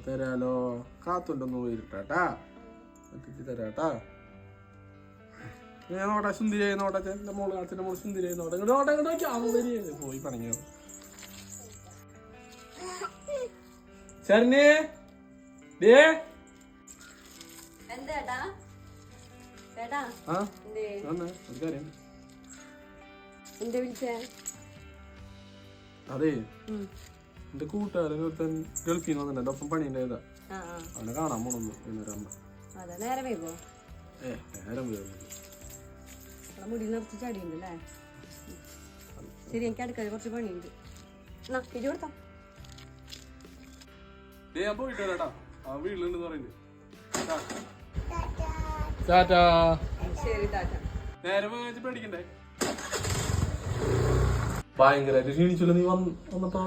തരാലോ. കാത്തുണ്ടൊന്ന് പോയിട്ടാ തരാട്ടാ. ഞാൻ നോട്ടെ സുന്ദരിയായി നോട്ടെ. എന്റെ മോള് അച്ഛൻ്റെ മോള് സുന്ദരിയായി നോട്ടെ. പോയി പണങ്ങിയോ ശരണ്യേ ദേ അതെ എന്റെ കൂട്ടുകാരൻ ഒരുത്തൻ ഗൾഫിൽ നിന്ന് വന്നിട്ടുണ്ട്. ഒപ്പം പണിയുണ്ടായതാ. അവനെ കാണാൻ പോണു വൈകുന്നേരം. നേരം വൈകോ? നേരം വൈകും. മുടി നിറച്ച് ചടിയുണ്ടല്ലേ? ശരി, എനിക്ക് അടുക്കള കുറച്ച് പണിയുണ്ട്. കൊടുത്താ ഞാൻ പോയിട്ട് വരാട്ടാ. ആ വീട്ടിലുണ്ടെന്ന് പറയുന്നത്. ശരി, ടാറ്റ. നേരം പേടിക്കണ്ടേ? ഭയങ്കരമായിട്ട് ക്ഷീണിച്ചല്ലോ നീ വന്നപ്പോ.